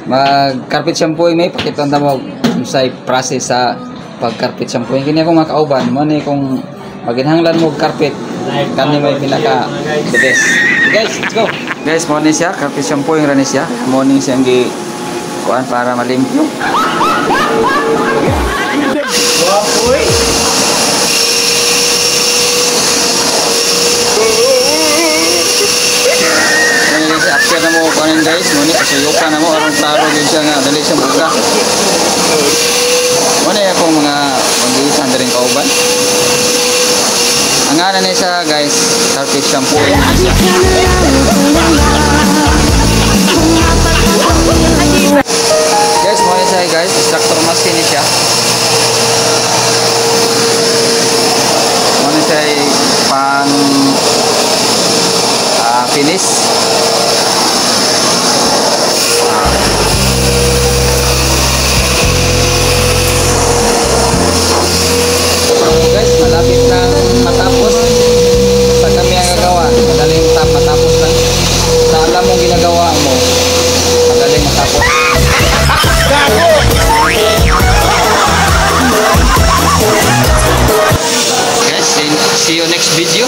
Mag carpet shampooing may pakita mo sa process sa pag carpet shampooing kini akong makauban mo ni kung maginhanglan mo carpet kani may pinaka the best. Guys, let's go. Guys, mo ni siya carpet shampooing ra ni siya. Mo ni siyang gi kuan para malimpyo. Wapoy. After na mo kanin guys, muna kasayukan na mo aron klaro din siya nga dali siya buka. Muna akong mga mag-iisan na rin kauban. Ang nga na siya guys, carpet shampoo. Guys, muna siya guys, extractor mask ni siya. Muna siya pang finish. Guys, malapit na matapos. Sa kami ang gagawa, madaling matapos lang. Sa alam mong ginagawa mo, madaling matapos. Guys, see you next video.